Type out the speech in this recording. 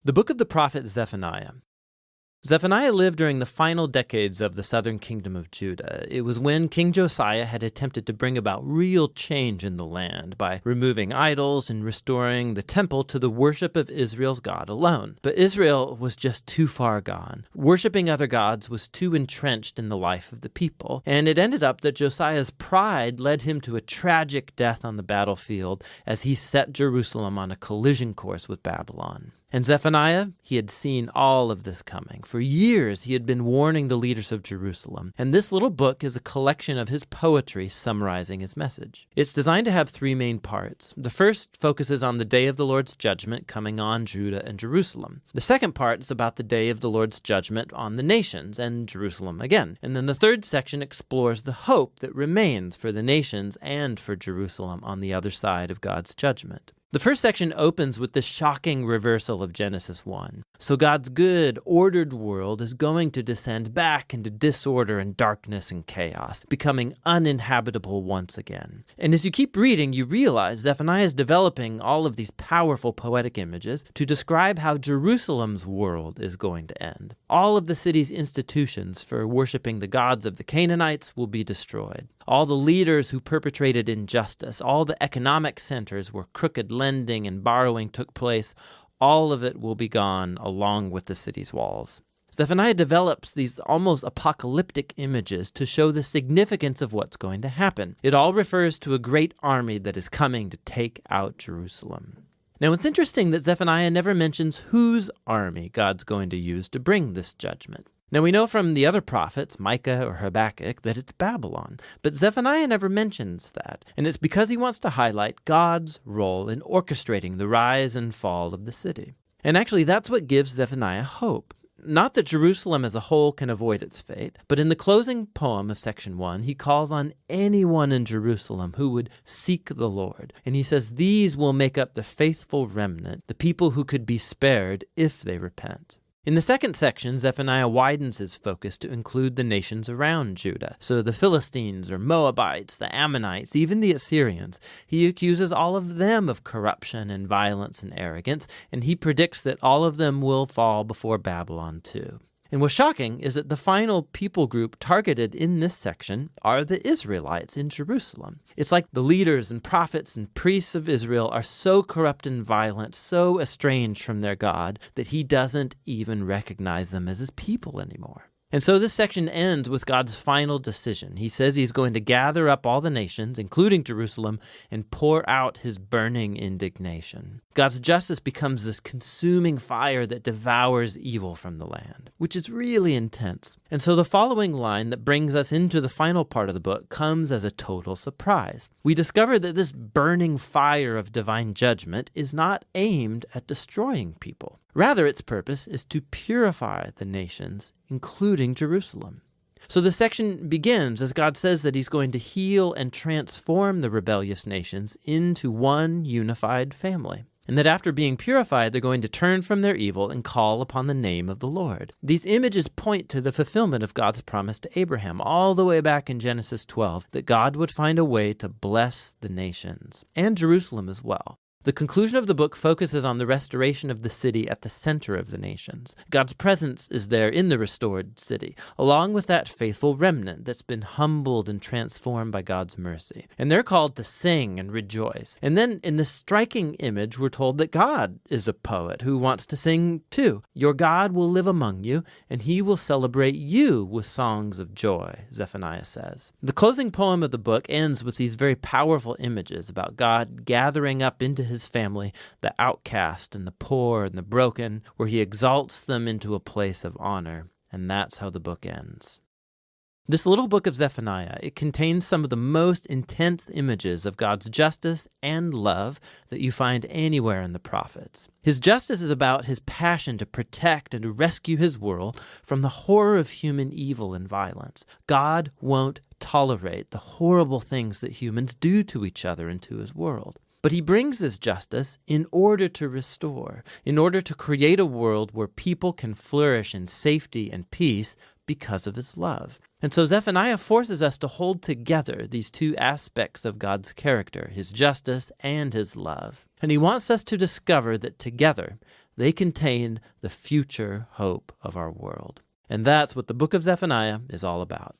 The book of the prophet Zephaniah. Zephaniah lived during the final decades of the southern kingdom of Judah. It was when King Josiah had attempted to bring about real change in the land by removing idols and restoring the temple to the worship of Israel's God alone. But Israel was just too far gone. Worshipping other gods was too entrenched in the life of the people, and it ended up that Josiah's pride led him to a tragic death on the battlefield as he set Jerusalem on a collision course with Babylon. And Zephaniah, he had seen all of this coming. For years, he had been warning the leaders of Jerusalem. And this little book is a collection of his poetry summarizing his message. It's designed to have three main parts. The first focuses on the day of the Lord's judgment coming on Judah and Jerusalem. The second part is about the day of the Lord's judgment on the nations and Jerusalem again. And then the third section explores the hope that remains for the nations and for Jerusalem on the other side of God's judgment. The first section opens with the shocking reversal of Genesis 1. So God's good, ordered world is going to descend back into disorder and darkness and chaos, becoming uninhabitable once again. And as you keep reading, you realize Zephaniah is developing all of these powerful poetic images to describe how Jerusalem's world is going to end. All of the city's institutions for worshiping the gods of the Canaanites will be destroyed. All the leaders who perpetrated injustice, all the economic centers where crooked lending and borrowing took place, all of it will be gone along with the city's walls. Zephaniah develops these almost apocalyptic images to show the significance of what's going to happen. It all refers to a great army that is coming to take out Jerusalem. Now, it's interesting that Zephaniah never mentions whose army God's going to use to bring this judgment. Now, we know from the other prophets, Micah or Habakkuk, that it's Babylon, but Zephaniah never mentions that, and it's because he wants to highlight God's role in orchestrating the rise and fall of the city. And actually, that's what gives Zephaniah hope. Not that Jerusalem as a whole can avoid its fate, but in the closing poem of section 1, he calls on anyone in Jerusalem who would seek the Lord. And he says these will make up the faithful remnant, the people who could be spared if they repent. In the second section, Zephaniah widens his focus to include the nations around Judah. So the Philistines or Moabites, the Ammonites, even the Assyrians. He accuses all of them of corruption and violence and arrogance, and he predicts that all of them will fall before Babylon too. And what's shocking is that the final people group targeted in this section are the Israelites in Jerusalem. It's like the leaders and prophets and priests of Israel are so corrupt and violent, so estranged from their God, that he doesn't even recognize them as his people anymore. And so this section ends with God's final decision. He says he's going to gather up all the nations, including Jerusalem, and pour out his burning indignation. God's justice becomes this consuming fire that devours evil from the land, which is really intense. And so the following line that brings us into the final part of the book comes as a total surprise. We discover that this burning fire of divine judgment is not aimed at destroying people. Rather, its purpose is to purify the nations, including Jerusalem. So the section begins as God says that he's going to heal and transform the rebellious nations into one unified family. And that after being purified, they're going to turn from their evil and call upon the name of the Lord. These images point to the fulfillment of God's promise to Abraham all the way back in Genesis 12, that God would find a way to bless the nations, and Jerusalem as well. The conclusion of the book focuses on the restoration of the city at the center of the nations. God's presence is there in the restored city, along with that faithful remnant that's been humbled and transformed by God's mercy. And they're called to sing and rejoice. And then in this striking image, we're told that God is a poet who wants to sing too. Your God will live among you, and he will celebrate you with songs of joy, Zephaniah says. The closing poem of the book ends with these very powerful images about God gathering up into his family, the outcast and the poor and the broken, where he exalts them into a place of honor. And that's how the book ends. This little book of Zephaniah, it contains some of the most intense images of God's justice and love that you find anywhere in the prophets. His justice is about his passion to protect and to rescue his world from the horror of human evil and violence. God won't tolerate the horrible things that humans do to each other and to his world. But he brings his justice in order to restore, in order to create a world where people can flourish in safety and peace because of his love. And so Zephaniah forces us to hold together these two aspects of God's character, his justice and his love. And he wants us to discover that together They contain the future hope of our world. And that's what the book of Zephaniah is all about.